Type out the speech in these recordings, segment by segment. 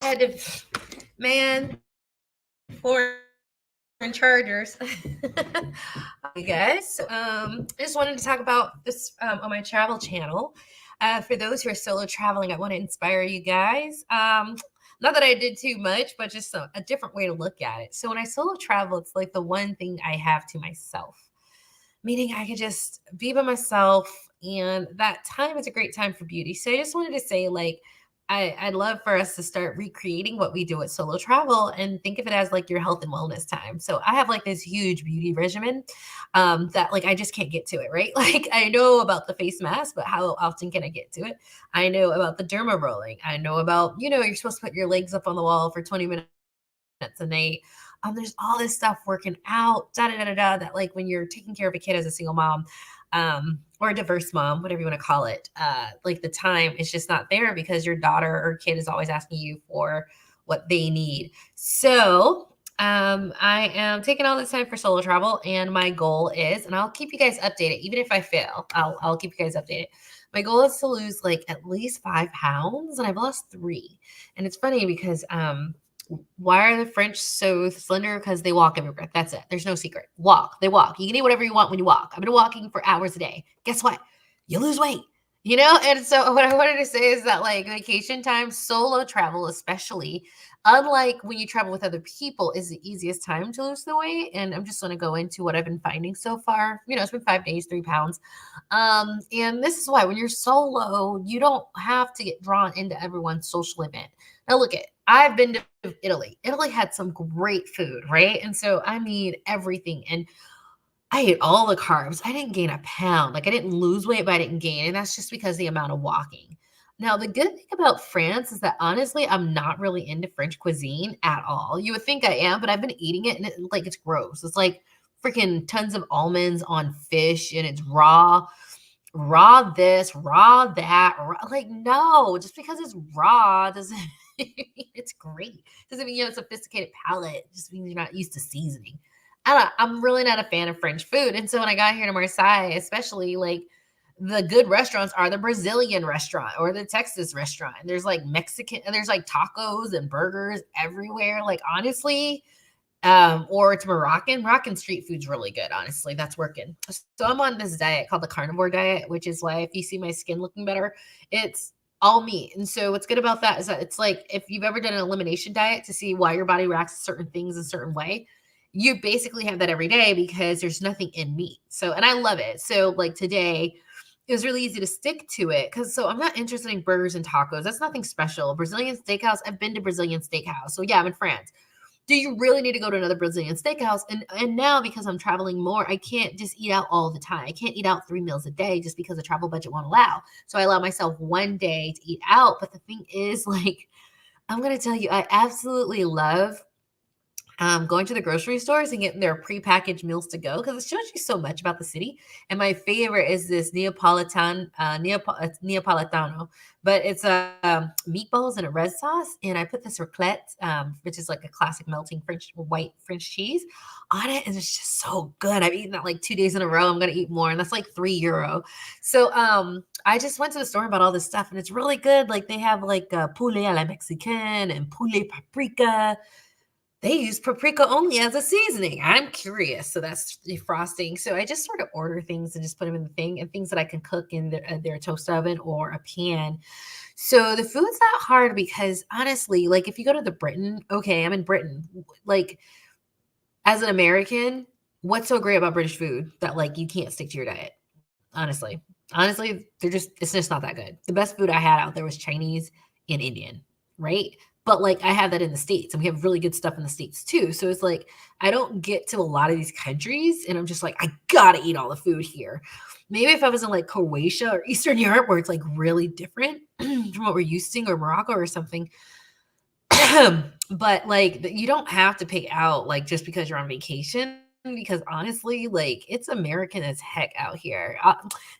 had to, man, foreign chargers. Hi guys. I just wanted to talk about this on my travel channel. For those who are solo traveling, I want to inspire you guys. Not that I did too much, but just a different way to look at it. So when I solo travel, it's like the one thing I have to myself, meaning I could just be by myself, and that time is a great time for beauty. So I just wanted to say, like, I'd love for us to start recreating what we do at solo travel and think of it as like your health and wellness time. So I have like this huge beauty regimen that like I just can't get to it, right? Like I know about the face mask, but how often can I get to it? I know about the derma rolling. I know about, you're supposed to put your legs up on the wall for 20 minutes a night. There's all this stuff working out, da da da da da. That like when you're taking care of a kid as a single mom, or a diverse mom, whatever you want to call it, like the time is just not there because your daughter or kid is always asking you for what they need. So I am taking all this time for solo travel, and my goal is, and I'll keep you guys updated, even if I fail, I'll keep you guys updated. My goal is to lose like at least 5 pounds, and I've lost 3. And it's funny because why are the French so slender? Because they walk everywhere. That's it. There's no secret. Walk. They walk. You can eat whatever you want when you walk. I've been walking for hours a day. Guess what? You lose weight. And so what I wanted to say is that like vacation time, solo travel especially, unlike when you travel with other people, is the easiest time to lose the weight. And I'm just going to go into what I've been finding so far. It's been 5 days, 3 pounds. And this is why when you're solo, you don't have to get drawn into everyone's social event. Now look at, I've been to Italy. Italy had some great food, right? And so I mean everything. And I ate all the carbs. I didn't gain a pound. Like I didn't lose weight, but I didn't gain. And that's just because the amount of walking. Now, the good thing about France is that honestly, I'm not really into French cuisine at all. You would think I am, but I've been eating it and it's gross. It's like freaking tons of almonds on fish and it's raw this, raw that. Like, no, just because it's raw doesn't mean it's great. Doesn't mean you have a sophisticated palate. It just means you're not used to seasoning. I'm really not a fan of French food. And so when I got here to Marseille, especially like the good restaurants are the Brazilian restaurant or the Texas restaurant. And there's like Mexican, and there's like tacos and burgers everywhere. Like honestly, or it's Moroccan. Moroccan street food's really good, honestly. That's working. So I'm on this diet called the carnivore diet, which is why if you see my skin looking better, it's all meat. And so what's good about that is that it's like if you've ever done an elimination diet to see why your body reacts to certain things a certain way, you basically have that every day because there's nothing in meat. So, and I love it. So like today, it was really easy to stick to it because so I'm not interested in burgers and tacos. That's nothing special. Brazilian steakhouse, I've been to Brazilian steakhouse. So yeah, I'm in France. Do you really need to go to another Brazilian steakhouse? And now because I'm traveling more, I can't just eat out all the time. I can't eat out 3 meals a day just because the travel budget won't allow. So I allow myself one day to eat out. But the thing is, like, I'm going to tell you, I absolutely love going to the grocery stores and getting their prepackaged meals to go because it shows you so much about the city. And my favorite is this Neapolitano, but it's meatballs and a red sauce. And I put this raclette, which is like a classic melting white French cheese on it. And it's just so good. I've eaten that like 2 days in a row. I'm going to eat more. And that's like €3. So I just went to the store and bought all this stuff and it's really good. Like they have like poulet à la Mexican and poulet paprika. They use paprika only as a seasoning. I'm curious. So that's the frosting. So I just sort of order things and just put them in the thing and things that I can cook in their toast oven or a pan. So the food's not hard because honestly, like if you go to the Britain, okay, I'm in Britain. Like as an American, what's so great about British food that like you can't stick to your diet? Honestly, it's just not that good. The best food I had out there was Chinese and Indian, right? But like I have that in the States and we have really good stuff in the States too. So it's like I don't get to a lot of these countries and I'm just like, I gotta eat all the food here. Maybe if I was in like Croatia or Eastern Europe where it's like really different from what we're used to, or Morocco or something. But like you don't have to pick out like just because you're on vacation. because honestly, like it's American as heck out here.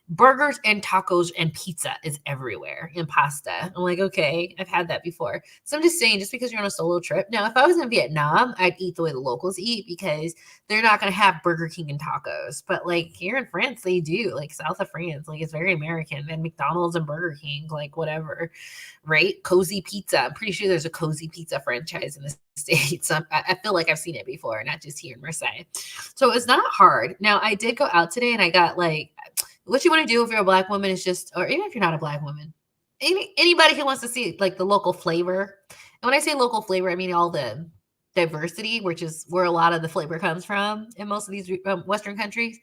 Burgers and tacos and pizza is everywhere and pasta. I'm like, okay, I've had that before. So I'm just saying, just because you're on a solo trip. Now, if I was in Vietnam, I'd eat the way the locals eat because they're not going to have Burger King and tacos. But like here in France, they do, like south of France, like it's very American and McDonald's and Burger King, like whatever, right? Cozy Pizza. I'm pretty sure there's a Cozy Pizza franchise in the States. I feel like I've seen it before, not just here in Marseille. So it's not hard. Now, I did go out today and I got like, what you want to do if you're a black woman is just, or even if you're not a black woman, anybody who wants to see like the local flavor. And when I say local flavor, I mean all the diversity, which is where a lot of the flavor comes from in most of these Western countries.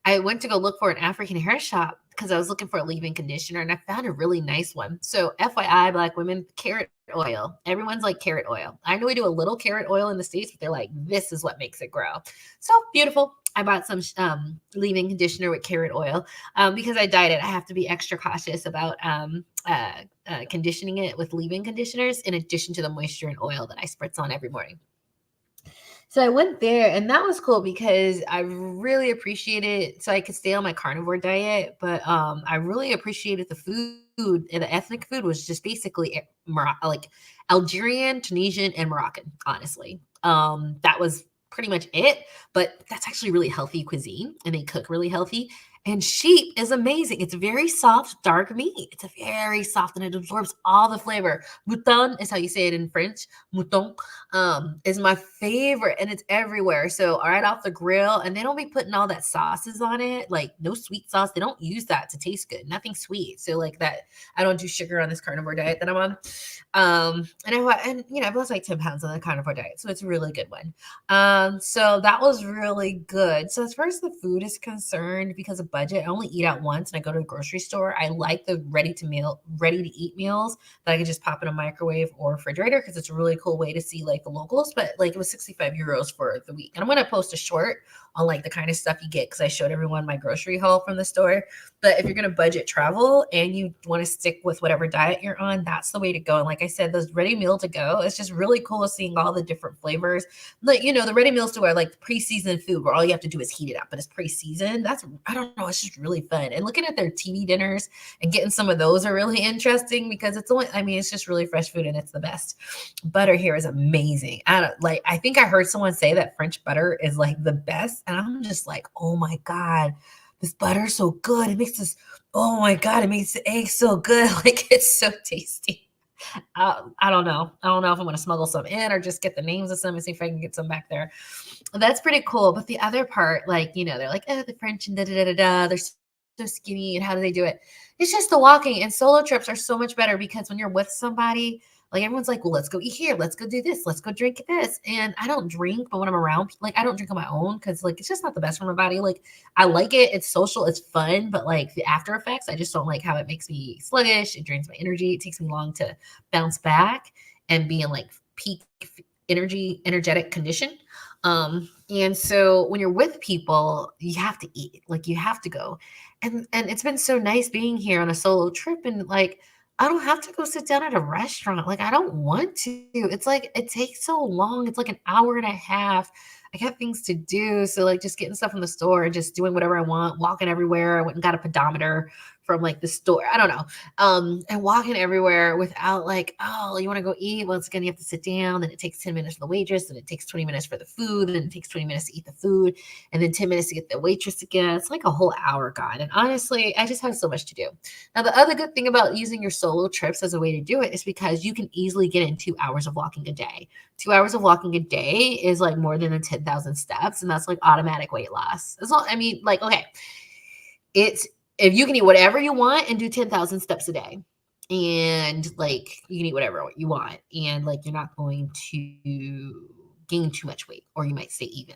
I went to go look for an African hair shop because I was looking for a leave-in conditioner and I found a really nice one. So, FYI, black women, carrot oil. Everyone's like carrot oil. I know we do a little carrot oil in the States, but they're like, this is what makes it grow. So beautiful. I bought some leave-in conditioner with carrot oil because I dyed it. I have to be extra cautious about conditioning it with leave-in conditioners in addition to the moisture and oil that I spritz on every morning. So I went there and that was cool because I really appreciated so I could stay on my carnivore diet, but I really appreciated the food and the ethnic food was just basically like Algerian, Tunisian, and Moroccan, honestly. That was pretty much it, but that's actually really healthy cuisine and they cook really healthy. And sheep is amazing. It's very soft, dark meat. It's a very soft and it absorbs all the flavor. Mouton is how you say it in French. Mouton is my favorite and it's everywhere. So right off the grill, and they don't be putting all that sauces on it, like no sweet sauce. They don't use that to taste good. Nothing sweet. So like that, I don't do sugar on this carnivore diet that I'm on. And you know, I've lost like 10 pounds on the carnivore diet. So it's a really good one. So that was really good. So as far as the food is concerned, because of budget, I only eat out once and I go to the grocery store. I like the ready to eat meals that I can just pop in a microwave or refrigerator because it's a really cool way to see like the locals. But like it was 65 euros for the week. And I'm gonna post a short on like the kind of stuff you get because I showed everyone my grocery haul from the store. But if you're gonna budget travel and you want to stick with whatever diet you're on, that's the way to go. And like I said, those ready meal to go, it's just really cool seeing all the different flavors. Like, you know, the ready meals to are like pre-seasoned food where all you have to do is heat it up, but it's pre-seasoned. That's, I don't know, it's just really fun. And looking at their TV dinners and getting some of those are really interesting because it's only, I mean, it's just really fresh food and it's the best. Butter here is amazing. I think I heard someone say that French butter is like the best. And I'm just like, oh my God, this butter's so good. It makes this, oh my God, it makes the eggs so good. Like it's so tasty. I don't know. I don't know if I'm going to smuggle some in or just get the names of some and see if I can get some back there. That's pretty cool. But the other part, like, you know, they're like, oh, the French and da da da da da. They're so skinny. And how do they do it? It's just the walking. And solo trips are so much better because when you're with somebody, like everyone's like, well, let's go eat here. Let's go do this. Let's go drink this. And I don't drink, but when I'm around, like I don't drink on my own because like it's just not the best for my body. Like I like it. It's social. It's fun. But like the after effects, I just don't like how it makes me sluggish. It drains my energy. It takes me long to bounce back and be in like peak energetic condition. And so when you're with people, you have to eat. Like you have to go. And it's been so nice being here on a solo trip and like I don't have to go sit down at a restaurant. Like, I don't want to. It's like, it takes so long. It's like an hour and a half. I got things to do. So, like, just getting stuff from the store and just doing whatever I want, walking everywhere. I went and got a pedometer from like the store. I don't know. And walking everywhere without like, oh, you want to go eat? Once again, you have to sit down. Then it takes 10 minutes for the waitress. Then it takes 20 minutes for the food. And then it takes 20 minutes to eat the food. And then 10 minutes to get the waitress again. It's like a whole hour gone. And honestly, I just have so much to do. Now, the other good thing about using your solo trips as a way to do it is because you can easily get in 2 hours of walking a day. 2 hours of walking a day is like more than 10,000 steps. And that's like automatic weight loss. As long, I mean, like, okay, it's, if you can eat whatever you want and do 10,000 steps a day and like you can eat whatever you want and like you're not going to gain too much weight or you might stay even.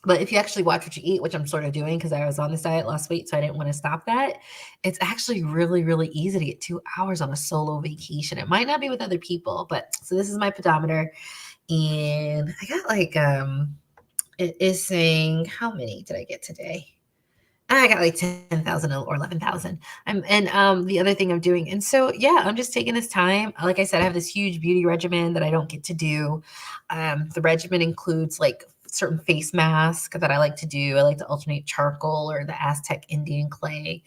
But if you actually watch what you eat, which I'm sort of doing because I was on this diet last week, so I didn't want to stop that, it's actually really, really easy to get 2 hours on a solo vacation. It might not be with other people, but so this is my pedometer and I got like, it is saying, how many did I get today? I got like 10,000 or 11,000. And the other thing I'm doing, and so yeah, I'm just taking this time. Like I said, I have this huge beauty regimen that I don't get to do. The regimen includes like certain face mask that I like to do. I like to alternate charcoal or the Aztec Indian clay,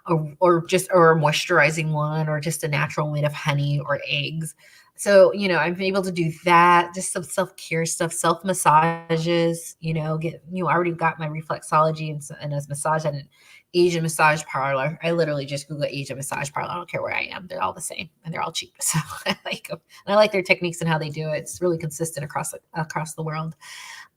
or a moisturizing one, or just a natural made of honey or eggs. So, I'm able to do that, just some self-care stuff, self massages, I already got my reflexology and as massage at an Asian massage parlor. I literally just Google Asian massage parlor. I don't care where I am. They're all the same and they're all cheap. So I like them. And I like their techniques and how they do it. It's really consistent across the world.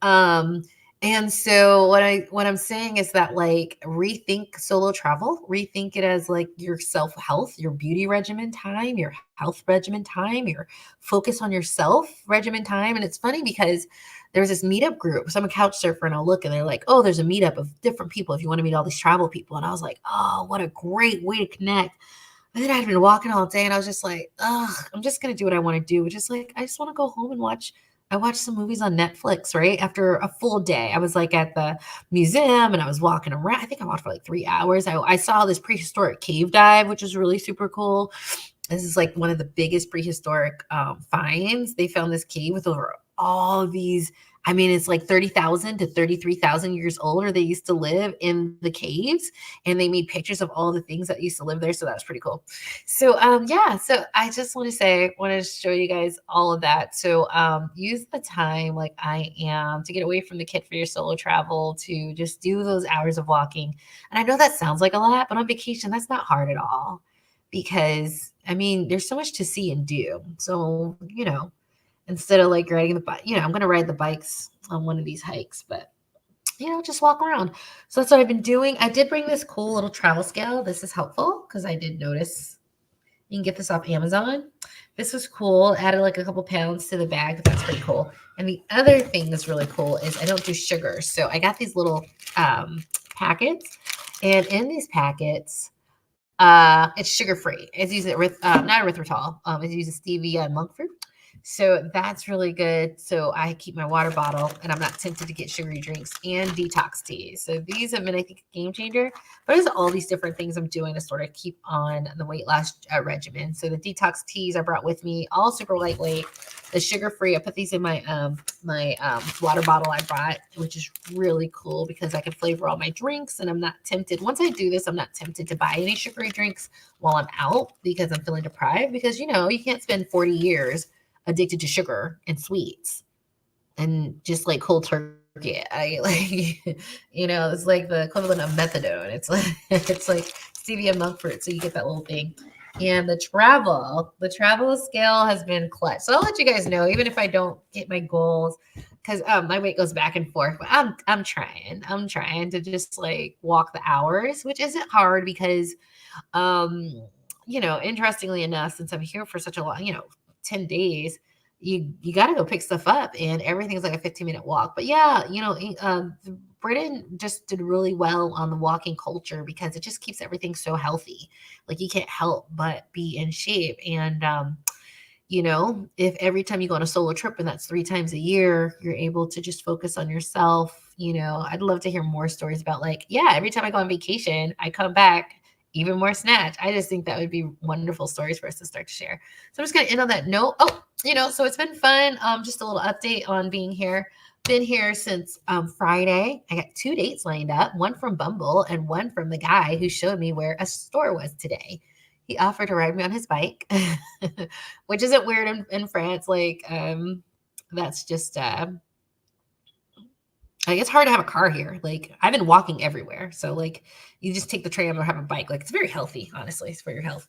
Um, and so what I'm saying is that, like, rethink solo travel, rethink it as like your self health, your beauty regimen time, your health regimen time, your focus on yourself regimen time. And it's funny because there was this meetup group. So I'm a couch surfer and I'll look and they're like, oh, there's a meetup of different people if you want to meet all these travel people. And I was like, oh, what a great way to connect. And then I'd been walking all day and I was just like, ugh, I'm just gonna do what I want to do, which is like, I just want to go home and I watched some movies on Netflix, right? After a full day. I was like at the museum and I was walking around. I think I walked for like 3 hours. I saw this prehistoric cave dive, which was really super cool. This is like one of the biggest prehistoric finds. They found this cave with over all of these. I mean, it's like 30,000 to 33,000 years old, or they used to live in the caves, and they made pictures of all the things that used to live there. So that was pretty cool. So, yeah, so I just want to show you guys all of that. So, use the time like I am to get away from the kit for your solo travel, to just do those hours of walking. And I know that sounds like a lot, but on vacation, that's not hard at all, because I mean, there's so much to see and do. So, instead of like riding the bike, I'm going to ride the bikes on one of these hikes, but just walk around. So that's what I've been doing. I did bring this cool little travel scale. This is helpful because I did notice you can get this off Amazon. This was cool. Added like a couple pounds to the bag, but that's pretty cool. And the other thing that's really cool is I don't do sugar. So I got these little packets, and in these packets, it's sugar free. It's using not erythritol. It's using stevia and monk fruit. So that's really good. So I keep my water bottle and I'm not tempted to get sugary drinks and detox teas. So these have been, I think, a game changer. But there's all these different things I'm doing to sort of keep on the weight loss regimen. So the detox teas I brought with me, all super lightweight. The sugar free, I put these in my water bottle I brought, which is really cool because I can flavor all my drinks and I'm not tempted. Once I do this, I'm not tempted to buy any sugary drinks while I'm out because I'm feeling deprived, because you can't spend 40 years addicted to sugar and sweets and just like cold turkey. I like, it's like the equivalent of methadone. It's like it's like stevia monk fruit, so you get that little thing. And the travel scale has been clutch. So I'll let you guys know, even if I don't hit my goals, because my weight goes back and forth. But I'm trying to just like walk the hours, which isn't hard because interestingly enough, since I'm here for such a long, 10 days, you got to go pick stuff up and everything's like a 15-minute walk. But yeah, Britain just did really well on the walking culture because it just keeps everything so healthy. Like you can't help but be in shape. And, if every time you go on a solo trip, and that's 3 times a year, you're able to just focus on yourself, I'd love to hear more stories about like, yeah, every time I go on vacation, I come back even more snatch. I just think that would be wonderful stories for us to start to share. So I'm just going to end on that note. Oh, so it's been fun. Just a little update on being here. Been here since Friday. I got 2 dates lined up, one from Bumble and one from the guy who showed me where a store was today. He offered to ride me on his bike, which isn't weird in France. Like, that's just, like, it's hard to have a car here. Like, I've been walking everywhere. So, like, you just take the tram or have a bike. Like, it's very healthy, honestly. It's for your health.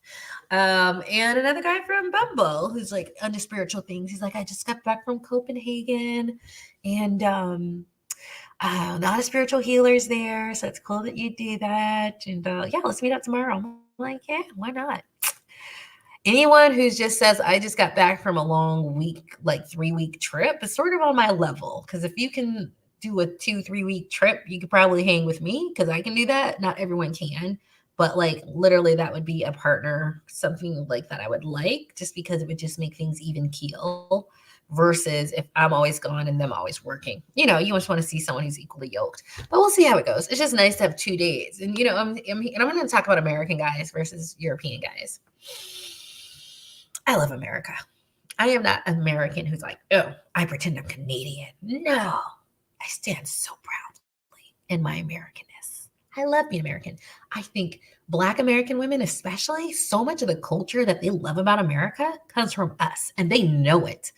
And another guy from Bumble who's, like, into spiritual things. He's like, I just got back from Copenhagen. And a lot of spiritual healers there. So, it's cool that you do that. And, yeah, let's meet up tomorrow. I'm like, yeah, why not? Anyone who just says, I just got back from a long week, like 3-week trip, is sort of on my level. Because if you can do a 2-3 week trip, you could probably hang with me because I can do that. Not everyone can, but like literally that would be a partner, something like that I would like, just because it would just make things even keel versus if I'm always gone and them always working. You just want to see someone who's equally yoked, but we'll see how it goes. It's just nice to have 2 days. And, I'm going to talk about American guys versus European guys. I love America. I am not American who's like, oh, I pretend I'm Canadian. No, I stand so proudly in my Americanness. I love being American. I think Black American women, especially, so much of the culture that they love about America comes from us, and they know it.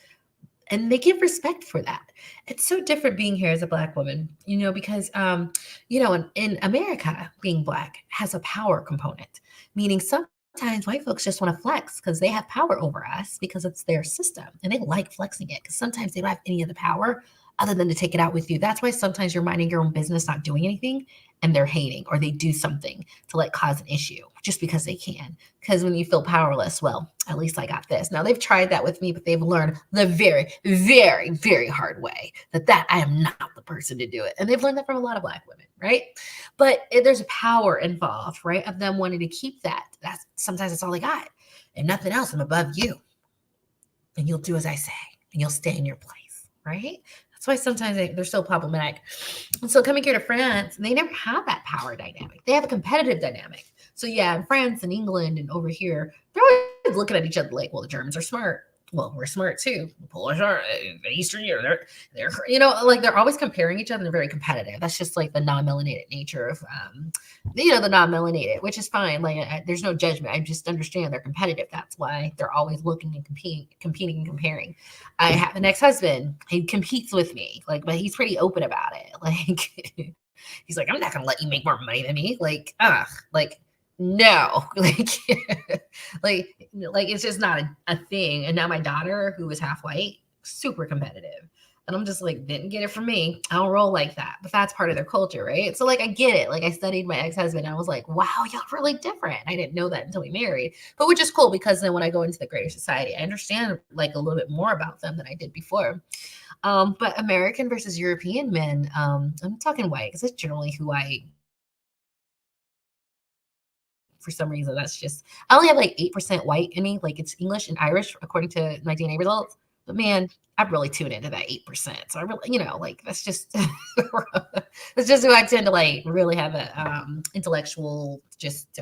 And they give respect for that. It's so different being here as a Black woman, because, in America, being Black has a power component, meaning sometimes white folks just want to flex because they have power over us because it's their system and they like flexing it because sometimes they don't have any of the power other than to take it out with you. That's why sometimes you're minding your own business, not doing anything, and they're hating or they do something to like cause an issue just because they can. Because when you feel powerless, well, at least I got this. Now they've tried that with me, but they've learned the very, very, very hard way that I am not the person to do it. And they've learned that from a lot of Black women, right? But there's a power involved, right? Of them wanting to keep that. That's sometimes it's all they got. And nothing else. I'm above you. And you'll do as I say. And you'll stay in your place, right? That's why sometimes they're so problematic. And so coming here to France, they never have that power dynamic. They have a competitive dynamic. So yeah, in France and England and over here, they're always looking at each other like, well, the Germans are smart. Well, we're smart too. The Polish are, the Eastern Europe, they're like they're always comparing each other. They're very competitive. That's just like the non-melanated nature of, the non-melanated, which is fine. Like there's no judgment. I just understand they're competitive. That's why they're always looking and competing and comparing. I have an ex-husband. He competes with me, but he's pretty open about it. Like he's like, I'm not gonna let you make more money than me. No, like it's just not a thing. And now my daughter, who is half white, super competitive. And I'm just like, didn't get it from me. I don't roll like that. But that's part of their culture, right? So I get it. I studied my ex-husband. I was like, wow, y'all really different. I didn't know that until we married. But which is cool because then when I go into the greater society, I understand a little bit more about them than I did before. But American versus European men, I'm talking white because that's generally who for some reason, that's just, I only have 8% white in me. It's English and Irish, according to my DNA results. But man, I really tune into that 8%. So I really, that's just, that's just who I tend to really have a intellectual, just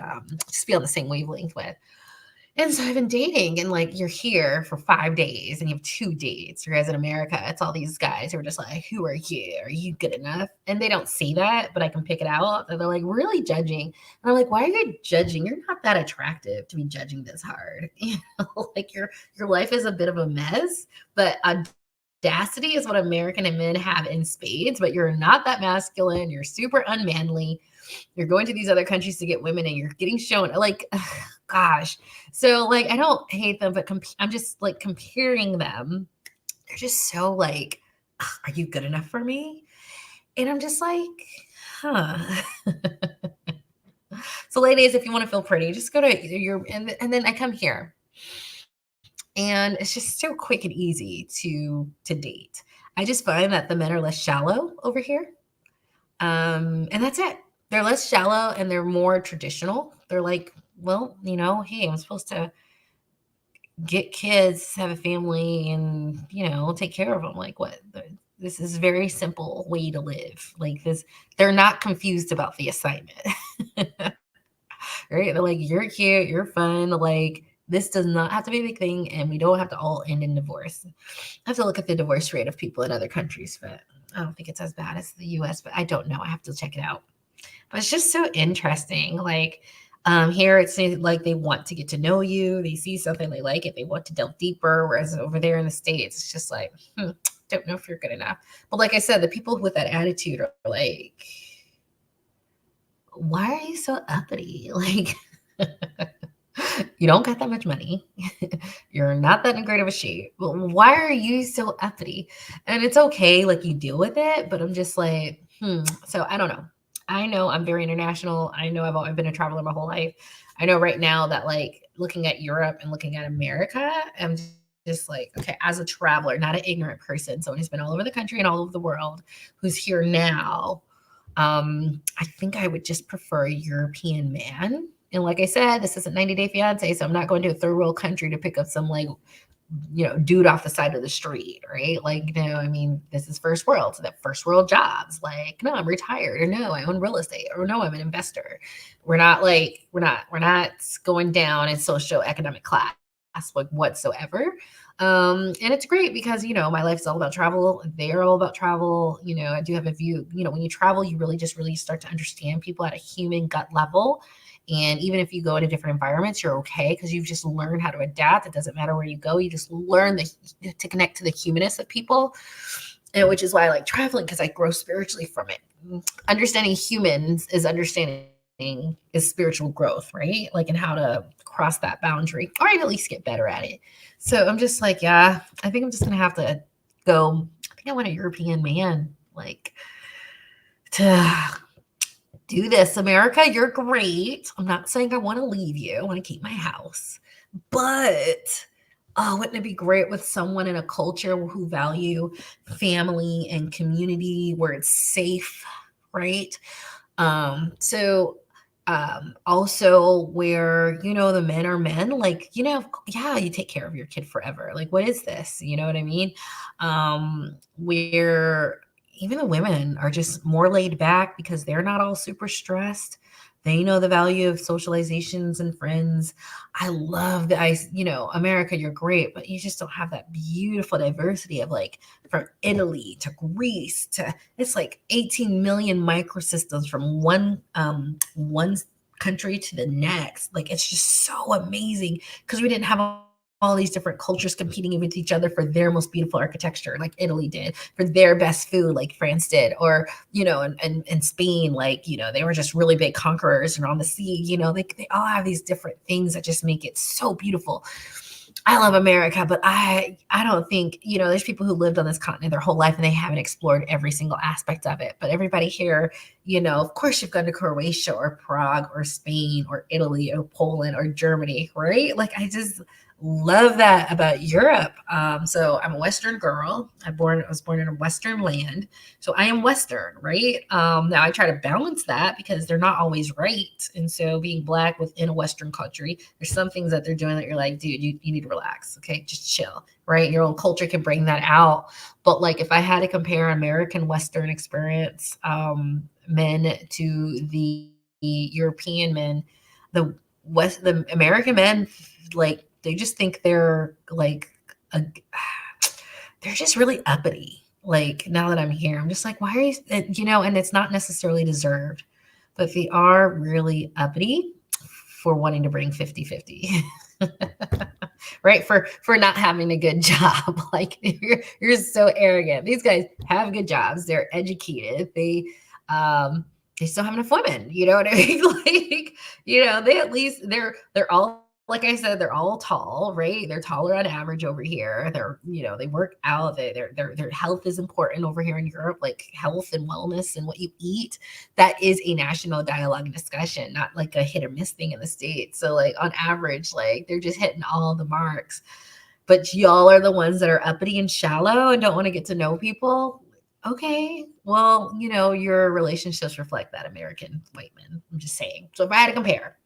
be on the same wavelength with. And so I've been dating and you're here for 5 days and you have 2 dates. Whereas in America, it's all these guys who are just like, who are you? Are you good enough? And they don't see that, but I can pick it out. And they're really judging. And I'm like, why are you judging? You're not that attractive to be judging this hard. Your life is a bit of a mess, but audacity is what American men have in spades, but you're not that masculine. You're super unmanly. You're going to these other countries to get women and you're getting shown gosh. So I don't hate them, but I'm just comparing them. They're just so are you good enough for me? And I'm just huh. So ladies, if you want to feel pretty, just go to and then I come here. And it's just so quick and easy to date. I just find that the men are less shallow over here. And that's it. They're less shallow and they're more traditional. They're well, hey, I'm supposed to get kids, have a family, and, take care of them. What? This is a very simple way to live. This, they're not confused about the assignment. Right? They're you're cute, you're fun. This does not have to be a big thing, and we don't have to all end in divorce. I have to look at the divorce rate of people in other countries, but I don't think it's as bad as the US, but I don't know. I have to check it out. But it's just so interesting. Here it's they want to get to know you. They see something, they like it, they want to delve deeper. Whereas over there in the States, it's just don't know if you're good enough. But like I said, the people with that attitude are why are you so uppity? You don't got that much money. You're not that in great of a shape. But why are you so uppity? And it's okay, you deal with it. But I'm just So I don't know. I know I'm very international. I know I've been a traveler my whole life. I know right now that looking at Europe and looking at America, I'm just okay, as a traveler, not an ignorant person, someone who's been all over the country and all over the world, who's here now, I think I would just prefer a European man. And like I said, this isn't 90 Day Fiance, so I'm not going to a third world country to pick up some dude off the side of the street, right? No, I mean, this is first world. So that first world jobs, no, I'm retired, or no, I own real estate, or no, I'm an investor. We're not we're not going down in socioeconomic class whatsoever. And it's great because, my life's all about travel. They're all about travel. I do have a view, when you travel, you really start to understand people at a human gut level. And even if you go into different environments, you're okay because you've just learned how to adapt. It doesn't matter where you go. You just learn to connect to the humanness of people. And which is why I like traveling, because I grow spiritually from it. Understanding humans is understanding is spiritual growth, right? Like, and how to cross that boundary, or at least get better at it. So I'm just like, yeah, I think I'm just gonna have to go. I think I want a European man, like, to do this. America, you're great. I'm not saying I want to leave you. I want to keep my house, but oh, wouldn't it be great with someone in a culture who value family and community, where it's safe, right? Also where, the men are men, like, yeah, you take care of your kid forever. Like, what is this? You know what I mean? Where even the women are just more laid back because they're not all super stressed. They know the value of socializations and friends. I love that. America, you're great, but you just don't have that beautiful diversity of, like, from Italy to Greece to, it's like 18 million microsystems from one country to the next. Like, it's just so amazing because we didn't have all these different cultures competing with each other for their most beautiful architecture, like Italy did, for their best food, like France did, or, and Spain, like, they were just really big conquerors and on the sea, they all have these different things that just make it so beautiful. I love America, but I don't think, there's people who lived on this continent their whole life and they haven't explored every single aspect of it. But everybody here, of course you've gone to Croatia or Prague or Spain or Italy or Poland or Germany, right? Like, I just love that about Europe. So I'm a Western girl. I was born in a Western land. So I am Western, right? Now I try to balance that because they're not always right. And so being Black within a Western country, there's some things that they're doing that you're like, dude, you need to relax. Okay. Just chill, right? Your own culture can bring that out. But like, if I had to compare American Western experience, men to the European men, the American men, like, they just think they're like a, they're just really uppity. Like, now that I'm here, I'm just like, why are you, and it's not necessarily deserved, but they are really uppity for wanting to bring 50-50. Right? For not having a good job. Like, you're so arrogant. These guys have good jobs. They're educated. They still have enough women. You know what I mean? Like, they at least they're all, like I said, they're all tall, right? They're taller on average over here. They work out. Their health is important over here in Europe, like health and wellness and what you eat. That is a national dialogue and discussion, not like a hit or miss thing in the States. So, like, on average, like, they're just hitting all the marks. But y'all are the ones that are uppity and shallow and don't want to get to know people. Okay, well, your relationships reflect that, American white men. I'm just saying. So if I had to compare,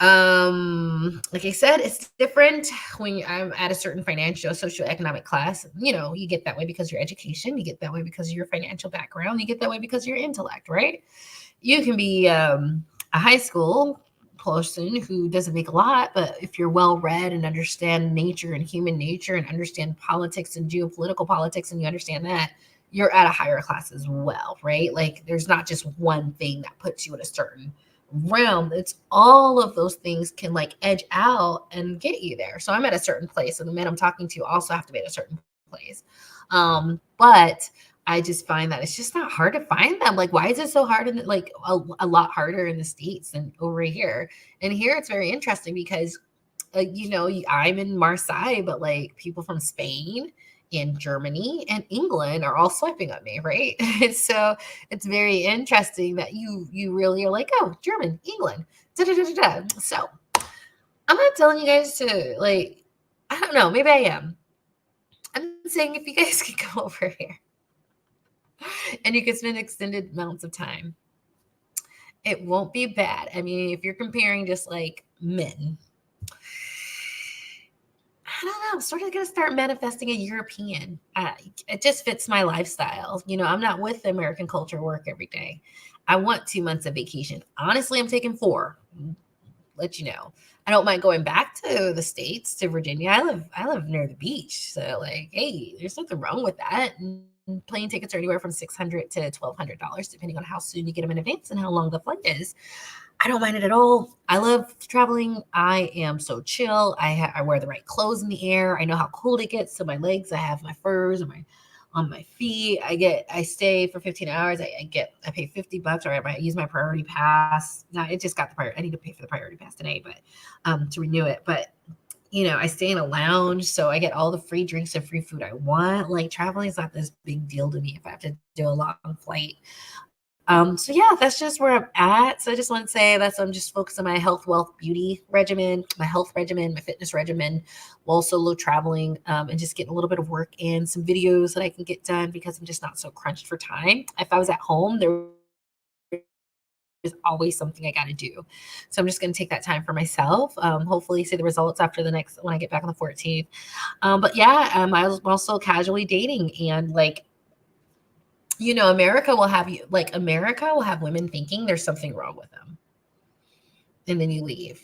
like I said, it's different when I'm at a certain financial, socioeconomic class. You get that way because of your education, you get that way because of your financial background, you get that way because of your intellect, right? You can be a high school person who doesn't make a lot, but if you're well read and understand nature and human nature and understand politics and geopolitical politics, and you understand that, you're at a higher class as well, right? Like, there's not just one thing that puts you in a certain realm. It's all of those things can, like, edge out and get you there. So I'm at a certain place, and the men I'm talking to also have to be at a certain place. But I just find that it's just not hard to find them. Like, why is it so hard like a lot harder in the States than over here? And here it's very interesting because, I'm in Marseille, but like, people from Spain and Germany and England are all swiping at me, right? So it's very interesting that you really are like, oh, German, England, da da da da da. So I'm not telling you guys to, like, I don't know, maybe I am. I'm saying if you guys could come over here and you could spend extended amounts of time, it won't be bad. I mean, if you're comparing just like men, I don't know. I'm sort of going to start manifesting a European. It just fits my lifestyle. I'm not with the American culture work every day. I want 2 months of vacation. Honestly, I'm taking 4. let you know. I don't mind going back to the States, to Virginia. I live near the beach. So like, hey, there's nothing wrong with that. And plane tickets are anywhere from $600 to $1,200, depending on how soon you get them in advance and how long the flight is. I don't mind it at all. I love traveling. I am so chill. I wear the right clothes in the air. I know how cold it gets. So my legs, I have my furs on my feet. I stay for 15 hours. I pay $50 or I use my priority pass. Now it just got the priority. I need to pay for the priority pass today, but to renew it. But I stay in a lounge, so I get all the free drinks and free food I want. Like traveling is not this big deal to me if I have to do a long flight. So yeah, that's just where I'm at. So I just want to say I'm just focused on my health, wealth, beauty regimen, my health regimen, my fitness regimen, while solo traveling, and just getting a little bit of work in, some videos that I can get done because I'm just not so crunched for time. If I was at home, there is always something I got to do. So I'm just going to take that time for myself. Hopefully see the results after when I get back on the 14th. But yeah, I was also casually dating, and like, America will have women thinking there's something wrong with them. And then you leave.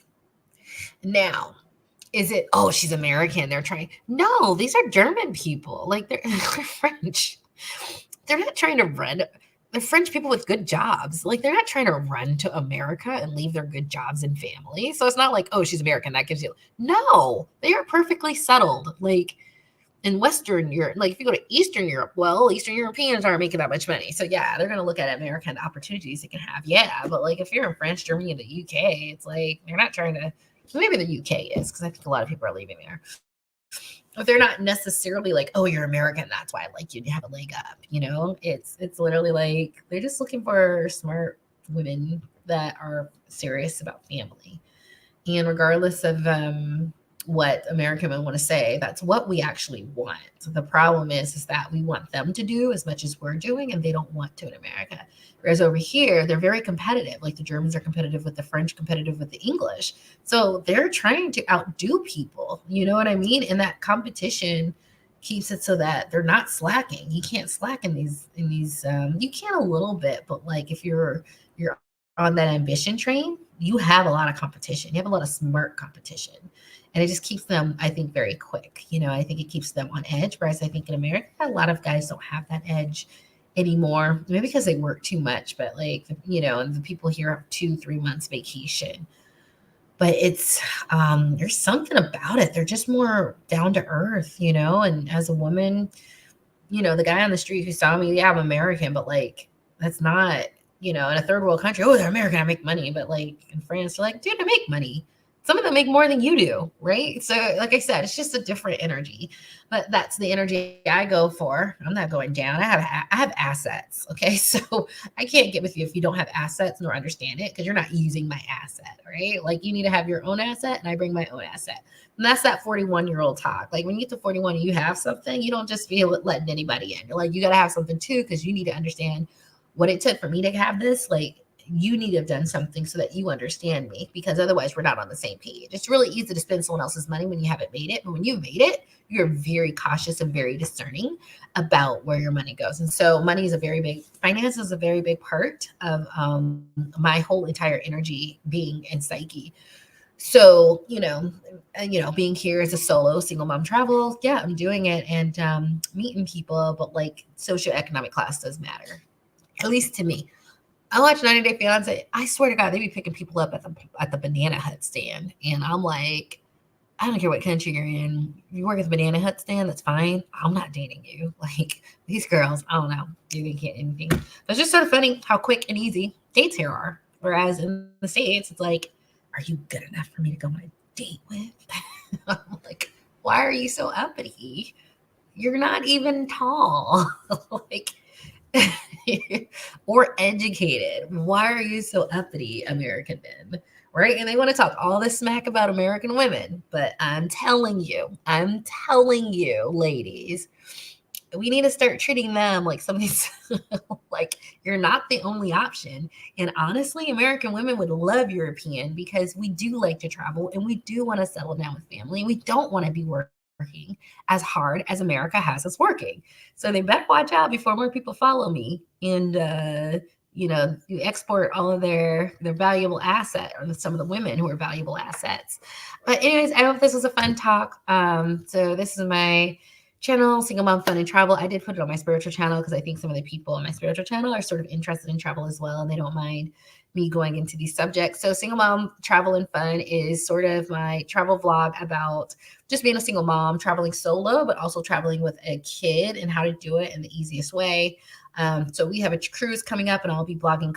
Now, is it, oh, she's American? They're trying. No, these are German people. Like they're French. They're not trying to run. They're French people with good jobs. Like they're not trying to run to America and leave their good jobs and family. So it's not like, oh, she's American. That gives you, no, they are perfectly settled. Like, in Western Europe, like if you go to Eastern Europe, well, Eastern Europeans aren't making that much money. So yeah, they're going to look at American opportunities they can have. Yeah. But like if you're in France, Germany, and the UK, it's like they're not trying to, maybe the UK is, because I think a lot of people are leaving there. But they're not necessarily like, oh, you're American, that's why I like you to have a leg up. It's literally like they're just looking for smart women that are serious about family. And regardless of what American women want to say, that's what we actually want. So the problem is that we want them to do as much as we're doing, and they don't want to in America. Whereas over here, they're very competitive. Like the Germans are competitive with the French, competitive with the English. So they're trying to outdo people. You know what I mean? And that competition keeps it so that they're not slacking. You can't slack in these. You can a little bit, but like if you're on that ambition train, you have a lot of competition. You have a lot of smart competition. And it just keeps them, I think, very quick. I think it keeps them on edge. Whereas I think in America, a lot of guys don't have that edge anymore. Maybe because they work too much, but like, and the people here have 2-3 months vacation. But it's, there's something about it. They're just more down to earth, and as a woman, the guy on the street who saw me, yeah, I'm American, but like, that's not, in a third world country, oh, they're American, I make money. But like in France, they're like, dude, I make money. Some of them make more than you do, right? So like I said, it's just a different energy. But that's the energy I go for. I'm not going down. I have assets, okay? So I can't get with you if you don't have assets nor understand it, because you're not using my asset, right? Like you need to have your own asset, and I bring my own asset. And that's that 41-year-old talk. Like when you get to 41 and you have something, you don't just feel it letting anybody in. You're like, you got to have something too, because you need to understand what it took for me to have this. Like you need to have done something so that you understand me, because otherwise we're not on the same page. It's really easy to spend someone else's money when you haven't made it. But when you've made it, you're very cautious and very discerning about where your money goes. And so finance is a very big part of my whole entire energy being and psyche. So, being here as a solo single mom travel, yeah, I'm doing it and meeting people, but like socioeconomic class does matter, at least to me. I watch 90 Day Fiance. I swear to God, they be picking people up at the Banana Hut stand. And I'm like, I don't care what country you're in. If you work at the Banana Hut stand, that's fine. I'm not dating you. Like these girls, I don't know. They can't anything. But it's just sort of funny how quick and easy dates here are. Whereas in the States, it's like, are you good enough for me to go on a date with? I'm like, why are you so uppity? You're not even tall. Like, or educated. Why are you so uppity, American men? Right? And they want to talk all this smack about American women. But I'm telling you, ladies, we need to start treating them like somebody's like you're not the only option. And honestly, American women would love European, because we do like to travel and we do want to settle down with family. And we don't want to be working as hard as America has us working. So they better watch out before more people follow me and you export all of their valuable asset, or some of the women who are valuable assets. But anyways, I hope this was a fun talk. So this is my channel, Single Mom Fun and Travel. I did put it on my spiritual channel because I think some of the people on my spiritual channel are sort of interested in travel as well, and they don't mind me going into these subjects. So Single Mom Travel and Fun is sort of my travel vlog about just being a single mom, traveling solo, but also traveling with a kid and how to do it in the easiest way. So we have a cruise coming up, and I'll be blogging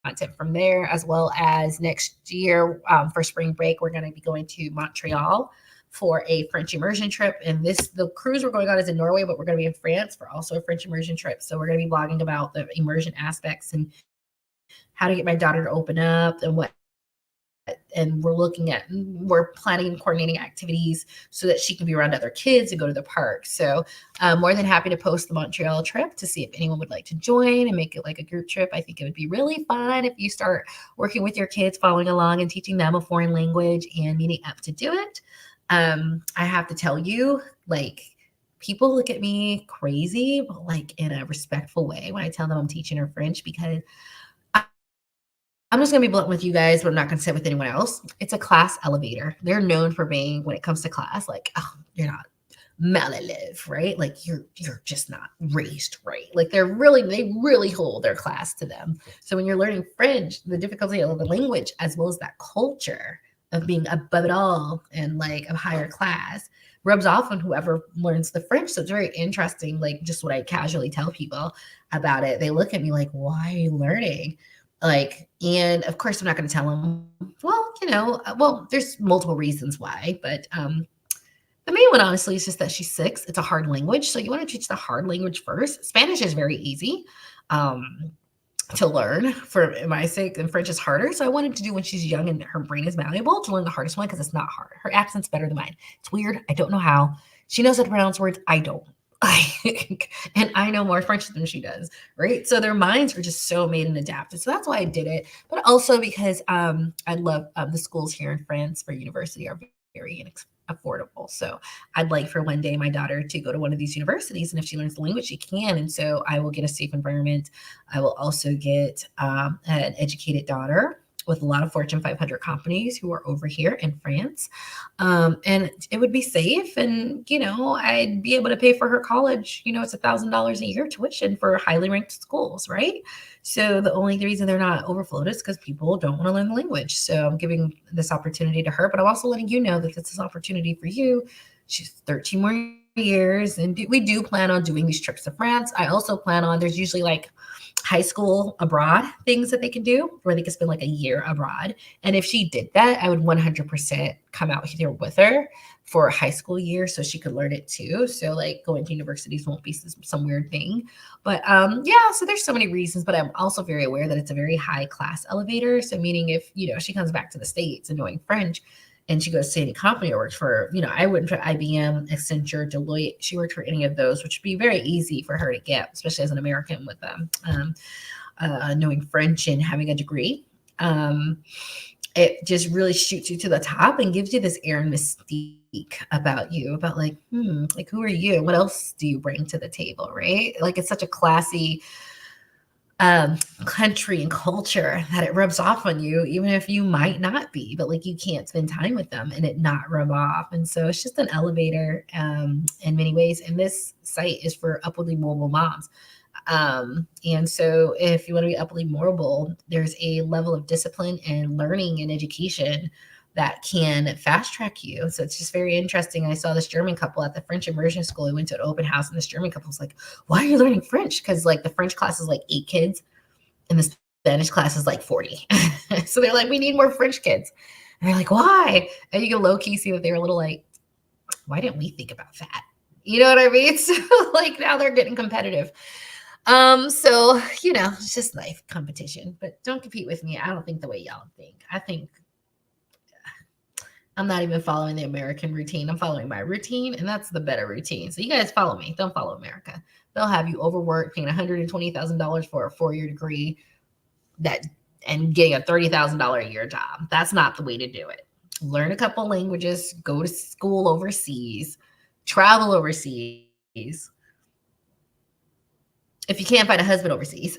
content from there, as well as next year for spring break, we're going to be going to Montreal for a French immersion trip. And the cruise we're going on is in Norway, but we're going to be in France for also a French immersion trip. So we're going to be blogging about the immersion aspects and how to get my daughter to open up and we're planning and coordinating activities so that she can be around other kids and go to the park. So I'm more than happy to post the Montreal trip to see if anyone would like to join and make it like a group trip. I think it would be really fun if you start working with your kids, following along and teaching them a foreign language and meeting up to do it. I have to tell you, like, people look at me crazy, but like in a respectful way when I tell them I'm teaching her French, because I'm just going to be blunt with you guys, but I'm not going to say it with anyone else. It's a class elevator. They're known for being, when it comes to class, like, oh, you're not mal élève, right? Like you're just not raised right. Like they really hold their class to them. So when you're learning French, the difficulty of the language, as well as that culture of being above it all and like a higher class, rubs off on whoever learns the French. So it's very interesting, like just what I casually tell people about it. They look at me like, why are you learning? Like, and of course, I'm not going to tell them, well, there's multiple reasons why, but the main one, honestly, is just that she's 6. It's a hard language. So you want to teach the hard language first. Spanish is very easy to learn for my sake, and French is harder. So I wanted to do when she's young and her brain is malleable to learn the hardest one because it's not hard. Her accent's better than mine. It's weird. I don't know how. She knows how to pronounce words. I don't. And I know more French than she does, right? So their minds are just so made and adapted. So that's why I did it. But also because I love the schools here in France for university are very affordable. So I'd like for one day my daughter to go to one of these universities, and if she learns the language, she can. And so I will get a safe environment. I will also get an educated daughter with a lot of Fortune 500 companies who are over here in France. And it would be safe. And, I'd be able to pay for her college. It's $1,000 a year tuition for highly ranked schools, right? So the only reason they're not overflowed is because people don't want to learn the language. So I'm giving this opportunity to her, but I'm also letting you know that this is an opportunity for you. She's 13 more years, and we do plan on doing these trips to France. I also plan on, there's usually like high school abroad things that they can do where they can spend like a year abroad. And if she did that, I would 100% come out here with her for a high school year so she could learn it too. So like going to universities won't be some weird thing. But yeah, so there's so many reasons, but I'm also very aware that it's a very high class elevator. So meaning if, she comes back to the States and knowing French, and she goes to any company or works for, I wouldn't for IBM, Accenture, Deloitte. She worked for any of those, which would be very easy for her to get, especially as an American with knowing French and having a degree. It just really shoots you to the top and gives you this air and mystique about you, about like, like, who are you? What else do you bring to the table, right? Like, it's such a classy country and culture that it rubs off on you, even if you might not be, but like you can't spend time with them and it not rub off. And so it's just an elevator in many ways. And this site is for upwardly mobile moms. And so if you want to be upwardly mobile, there's a level of discipline and learning and education that can fast track you. So it's just very interesting. I saw this German couple at the French immersion school. I went to an open house, and this German couple was like, why are you learning French? Because like the French class is like 8 kids and the Spanish class is like 40. So they're like, we need more French kids. And they're like, why? And you can low key see that they were a little like, why didn't we think about that? You know what I mean? So like now they're getting competitive. So, it's just life competition, but don't compete with me. I don't think the way y'all think. I think I'm not even following the American routine. I'm following my routine, and that's the better routine. So you guys follow me. Don't follow America. They'll have you overworked, paying $120,000 for a 4-year degree and getting a $30,000 a year job. That's not the way to do it. Learn a couple languages, go to school overseas, travel overseas. If you can't find a husband overseas.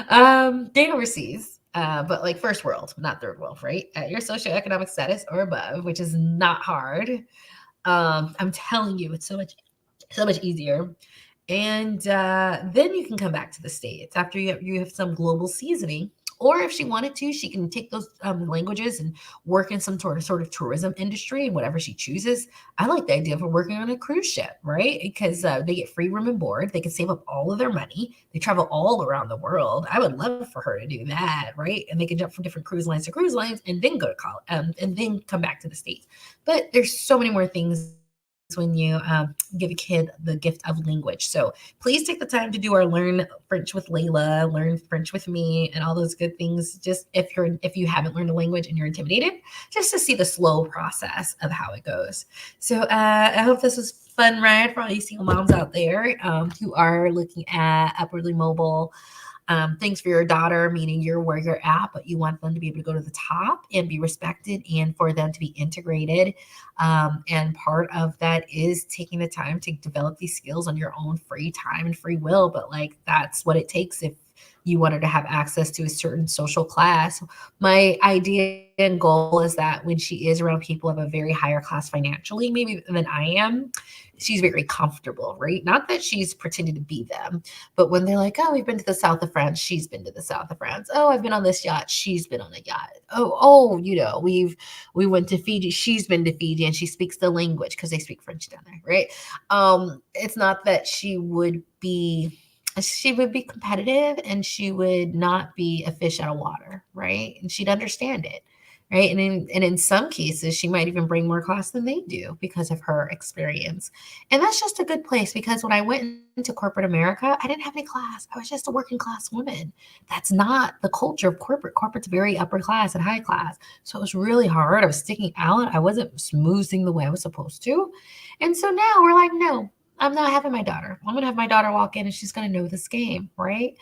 Date overseas, but like first world, not third world, right? At your socioeconomic status or above, which is not hard. I'm telling you, it's so much easier. And then you can come back to the States after you have some global seasoning. Or if she wanted to, she can take those languages and work in some sort of tourism industry and whatever she chooses. I like the idea of her working on a cruise ship, right? Because they get free room and board. They can save up all of their money. They travel all around the world. I would love for her to do that, right? And they can jump from different cruise lines to cruise lines and then go to college and then come back to the States. But there's so many more things when you give a kid the gift of language. So please take the time to do our Learn French with Layla, Learn French with me, and all those good things. Just if you haven't learned a language and you're intimidated, just to see the slow process of how it goes. So I hope this was fun ride for all you single moms out there who are looking at upwardly mobile things for your daughter, meaning you're where you're at, but you want them to be able to go to the top and be respected and for them to be integrated. And part of that is taking the time to develop these skills on your own free time and free will. But like, that's what it takes if you wanted to have access to a certain social class. My idea and goal is that when she is around people of a very higher class financially, maybe than I am, she's very comfortable, right? Not that she's pretending to be them, but when they're like, oh, we've been to the south of France, she's been to the south of France. Oh, I've been on this yacht, she's been on a yacht. We went to Fiji, she's been to Fiji, and she speaks the language because they speak French down there, right? It's not that she would be competitive and she would not be a fish out of water, right? And she'd understand it, right? And in some cases, she might even bring more class than they do because of her experience. And that's just a good place because when I went into corporate America, I didn't have any class. I was just a working class woman. That's not the culture of corporate. Corporate's very upper class and high class. So it was really hard. I was sticking out. I wasn't smoozing the way I was supposed to. And so now we're like, no, I'm not having my daughter. I'm going to have my daughter walk in and she's going to know this game, right?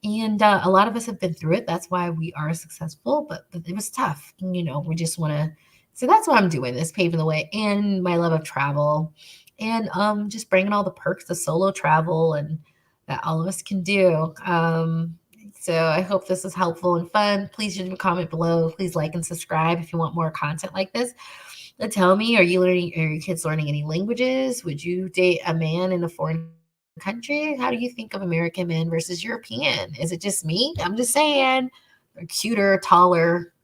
And a lot of us have been through it. That's why we are successful, but it was tough. And, we just want to. So that's why I'm doing this, paving the way, and my love of travel, and just bringing all the perks of solo travel and that all of us can do. So I hope this is helpful and fun. Please leave a comment below. Please like and subscribe if you want more content like this. Tell me, are your kids learning any languages? Would you date a man in a foreign country? How do you think of American men versus European? Is it just me? I'm just saying, they're cuter, taller,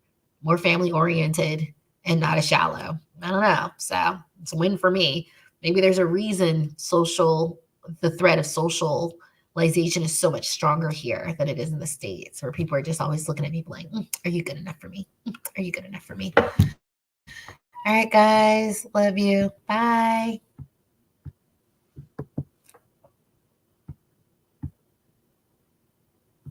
more family oriented, and not as shallow. I don't know. So it's a win for me. Maybe there's a reason the threat of socialization is so much stronger here than it is in the States, where people are just always looking at people like, are you good enough for me? Are you good enough for me? All right, guys. Love you. Bye.